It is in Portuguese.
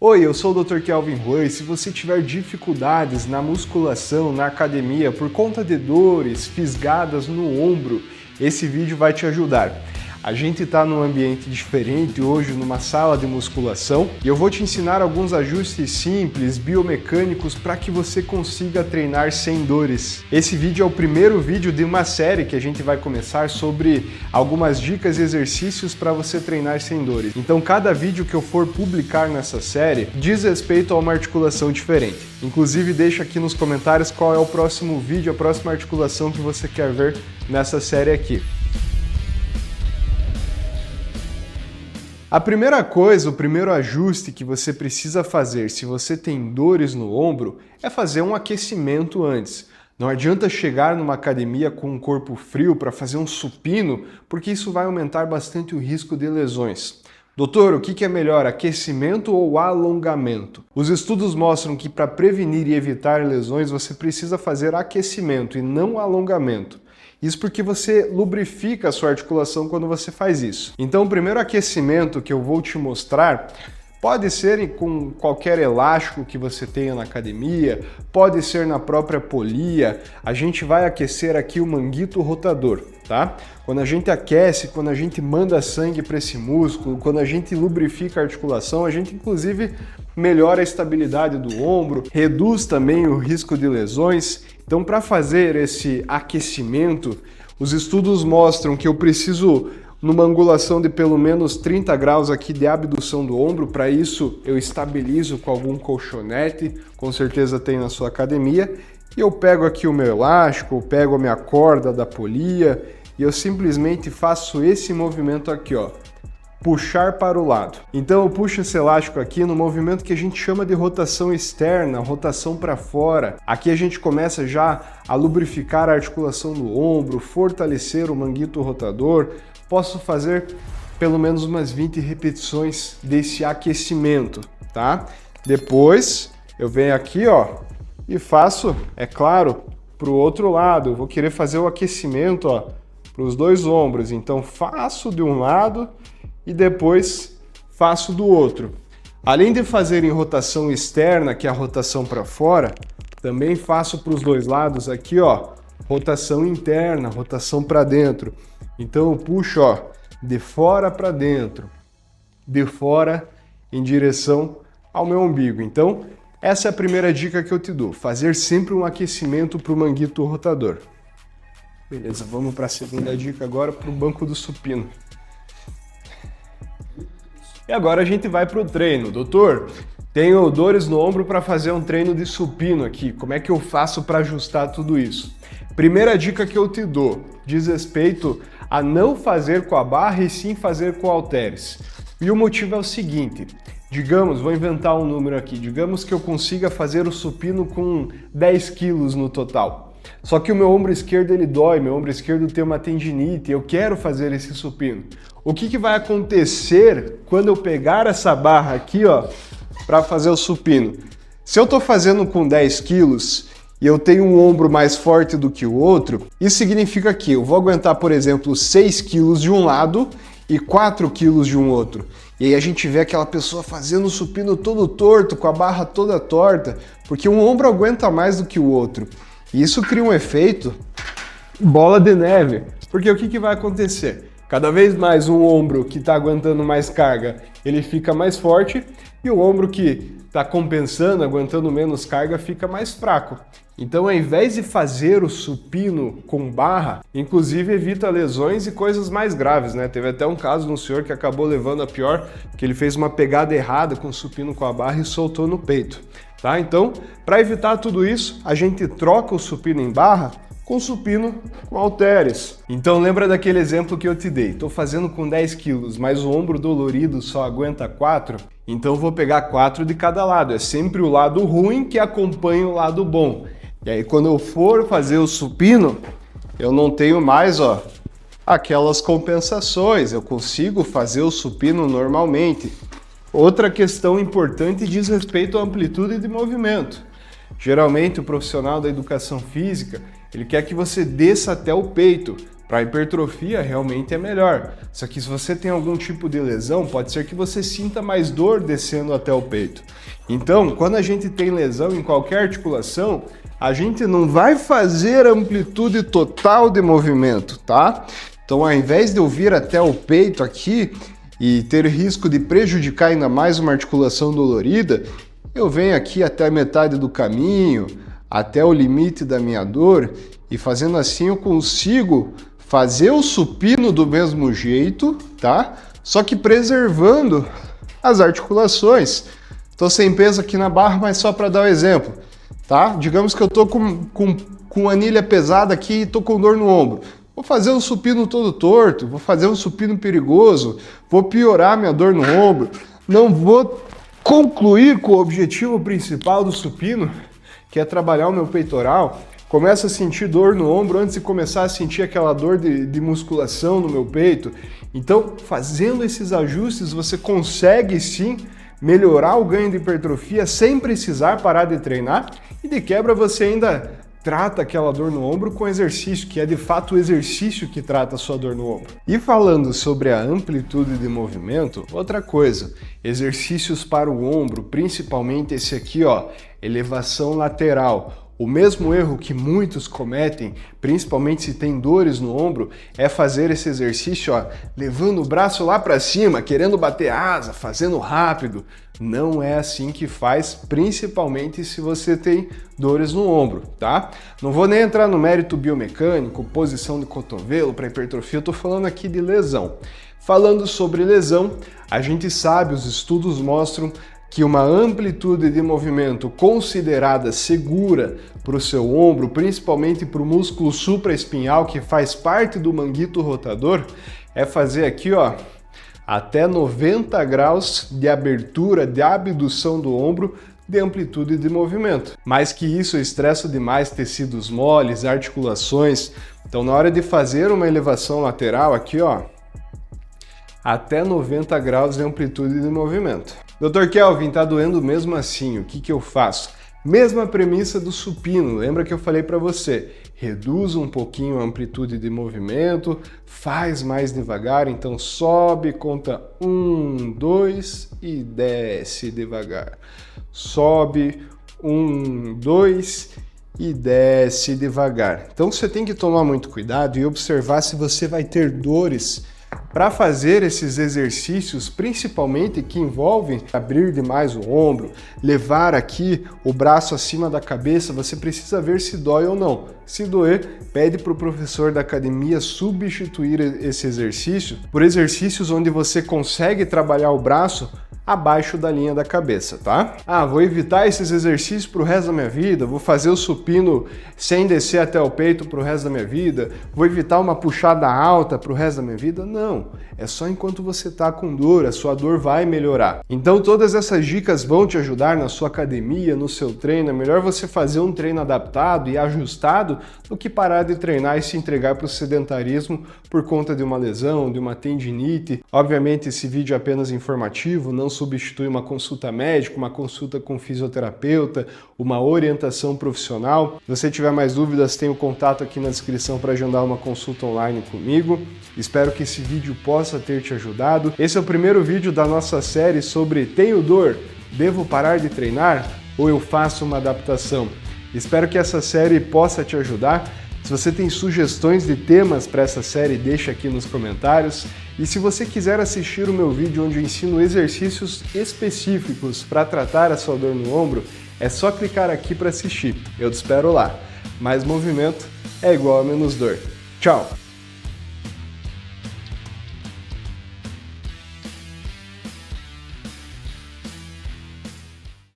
Oi, eu sou o Dr. Kelvin Rui. Se você tiver dificuldades na musculação, na academia, por conta de dores, fisgadas no ombro, esse vídeo vai te ajudar. A gente está num ambiente diferente hoje, numa sala de musculação, e eu vou te ensinar alguns ajustes simples, biomecânicos, para que você consiga treinar sem dores. Esse vídeo é o primeiro vídeo de uma série que a gente vai começar sobre algumas dicas e exercícios para você treinar sem dores. Então, cada vídeo que eu for publicar nessa série diz respeito a uma articulação diferente. Inclusive, deixa aqui nos comentários qual é o próximo vídeo, a próxima articulação que você quer ver nessa série aqui. A primeira coisa, o primeiro ajuste que você precisa fazer se você tem dores no ombro é fazer um aquecimento antes. Não adianta chegar numa academia com um corpo frio para fazer um supino, porque isso vai aumentar bastante o risco de lesões. Doutor, o que é melhor, aquecimento ou alongamento? Os estudos mostram que para prevenir e evitar lesões você precisa fazer aquecimento e não alongamento. Isso porque você lubrifica a sua articulação quando você faz isso. Então, o primeiro aquecimento que eu vou te mostrar pode ser com qualquer elástico que você tenha na academia, pode ser na própria polia. A gente vai aquecer aqui o manguito rotador, tá? Quando a gente aquece, quando a gente manda sangue para esse músculo, quando a gente lubrifica a articulação, a gente inclusive melhora a estabilidade do ombro, reduz também o risco de lesões. Então, para fazer esse aquecimento, os estudos mostram que eu preciso numa angulação de pelo menos 30 graus aqui de abdução do ombro. Para isso, eu estabilizo com algum colchonete, com certeza tem na sua academia, e eu pego aqui o meu elástico, eu pego a minha corda da polia e eu simplesmente faço esse movimento aqui, ó. Puxar para o lado. Então eu puxo esse elástico aqui no movimento que a gente chama de rotação externa, rotação para fora. Aqui a gente começa já a lubrificar a articulação do ombro, fortalecer o manguito rotador. Posso fazer pelo menos umas 20 repetições desse aquecimento, tá? Depois eu venho aqui, ó, e faço, é claro, para o outro lado. Eu vou querer fazer o aquecimento, ó, para os dois ombros. Então faço de um lado e depois faço do outro. Além de fazer em rotação externa, que é a rotação para fora, também faço para os dois lados aqui, ó, rotação interna, rotação para dentro. Então eu puxo, ó, de fora para dentro, de fora em direção ao meu umbigo. Então, essa é a primeira dica que eu te dou, fazer sempre um aquecimento para o manguito rotador. Beleza, vamos para a segunda dica agora, para o banco do supino. E agora a gente vai para o treino. Doutor, tenho dores no ombro para fazer um treino de supino aqui. Como é que eu faço para ajustar tudo isso? Primeira dica que eu te dou diz respeito a não fazer com a barra e sim fazer com halteres. E o motivo é o seguinte, digamos, vou inventar um número aqui, digamos que eu consiga fazer o supino com 10 quilos no total. Só que o meu ombro esquerdo ele dói, meu ombro esquerdo tem uma tendinite, eu quero fazer esse supino. O que vai acontecer quando eu pegar essa barra aqui, ó, para fazer o supino? Se eu estou fazendo com 10 quilos e eu tenho um ombro mais forte do que o outro, isso significa que eu vou aguentar, por exemplo, 6 quilos de um lado e 4 quilos de um outro. E aí a gente vê aquela pessoa fazendo o supino todo torto, com a barra toda torta, porque um ombro aguenta mais do que o outro. E isso cria um efeito bola de neve, porque o que vai acontecer? Cada vez mais um ombro que está aguentando mais carga, ele fica mais forte, e o ombro que está compensando, aguentando menos carga, fica mais fraco. Então, ao invés de fazer o supino com barra, inclusive evita lesões e coisas mais graves, né? Teve até um caso de um senhor que acabou levando a pior, que ele fez uma pegada errada com o supino com a barra e soltou no peito, tá? Então, para evitar tudo isso, a gente troca o supino em barra com supino com halteres. Então lembra daquele exemplo que eu te dei, estou fazendo com 10 quilos, mas o ombro dolorido só aguenta 4, então vou pegar 4 de cada lado, é sempre o lado ruim que acompanha o lado bom. E aí quando eu for fazer o supino, eu não tenho mais, ó, aquelas compensações, eu consigo fazer o supino normalmente. Outra questão importante diz respeito à amplitude de movimento. Geralmente o profissional da educação física, ele quer que você desça até o peito, Para hipertrofia realmente é melhor. Só que se você tem algum tipo de lesão, pode ser que você sinta mais dor descendo até o peito. Então, quando a gente tem lesão em qualquer articulação, a gente não vai fazer amplitude total de movimento, tá? Então, ao invés de eu vir até o peito aqui e ter risco de prejudicar ainda mais uma articulação dolorida, eu venho aqui até a metade do caminho, até o limite da minha dor, e fazendo assim eu consigo fazer o supino do mesmo jeito, tá? Só que preservando as articulações. Tô sem peso aqui na barra, mas só para dar um exemplo, tá? Digamos que eu tô com anilha pesada aqui e tô com dor no ombro. Vou fazer um supino todo torto, vou fazer um supino perigoso, vou piorar minha dor no ombro, não vou concluir com o objetivo principal do supino, que é trabalhar o meu peitoral. Começo a sentir dor no ombro antes de começar a sentir aquela dor de musculação no meu peito. Então, fazendo esses ajustes, você consegue sim melhorar o ganho de hipertrofia sem precisar parar de treinar, e de quebra você ainda trata aquela dor no ombro com exercício, que é de fato o exercício que trata a sua dor no ombro. E falando sobre a amplitude de movimento, outra coisa, exercícios para o ombro, principalmente esse aqui, ó, elevação lateral. O mesmo erro que muitos cometem, principalmente se tem dores no ombro, é fazer esse exercício, ó, levando o braço lá para cima, querendo bater asa, fazendo rápido. Não é assim que faz, principalmente se você tem dores no ombro, tá? Não vou nem entrar no mérito biomecânico, posição de cotovelo para hipertrofia, eu tô falando aqui de lesão. Falando sobre lesão, a gente sabe, os estudos mostram que uma amplitude de movimento considerada segura para o seu ombro, principalmente para o músculo supraespinhal, que faz parte do manguito rotador, é fazer aqui, ó, até 90 graus de abertura, de abdução do ombro, de amplitude de movimento. Mais que isso, eu estresso demais tecidos moles, articulações. Então, na hora de fazer uma elevação lateral aqui, ó, até 90 graus de amplitude de movimento. Dr. Kelvin, tá doendo mesmo assim, o que eu faço? Mesma premissa do supino, lembra que eu falei para você? Reduz um pouquinho a amplitude de movimento, faz mais devagar, então sobe, conta 1, 2 e desce devagar. Sobe, 1, 2 e desce devagar. Então você tem que tomar muito cuidado e observar se você vai ter dores para fazer esses exercícios, principalmente que envolvem abrir demais o ombro, levar aqui o braço acima da cabeça, você precisa ver se dói ou não. Se doer, pede para o professor da academia substituir esse exercício por exercícios onde você consegue trabalhar o braço abaixo da linha da cabeça, tá? Ah, vou evitar esses exercícios pro resto da minha vida, vou fazer o supino sem descer até o peito pro resto da minha vida, vou evitar uma puxada alta pro resto da minha vida? Não, é só enquanto você tá com dor, a sua dor vai melhorar. Então todas essas dicas vão te ajudar na sua academia, no seu treino. É melhor você fazer um treino adaptado e ajustado do que parar de treinar e se entregar para o sedentarismo por conta de uma lesão, de uma tendinite. Obviamente esse vídeo é apenas informativo, não substitui uma consulta médica, uma consulta com fisioterapeuta, uma orientação profissional. Se você tiver mais dúvidas, tem o contato aqui na descrição para agendar uma consulta online comigo. Espero que esse vídeo possa ter te ajudado. Esse é o primeiro vídeo da nossa série sobre tenho dor, devo parar de treinar ou eu faço uma adaptação? Espero que essa série possa te ajudar. Se você tem sugestões de temas para essa série, deixa aqui nos comentários. E se você quiser assistir o meu vídeo onde eu ensino exercícios específicos para tratar a sua dor no ombro, é só clicar aqui para assistir. Eu te espero lá. Mais movimento é igual a menos dor. Tchau!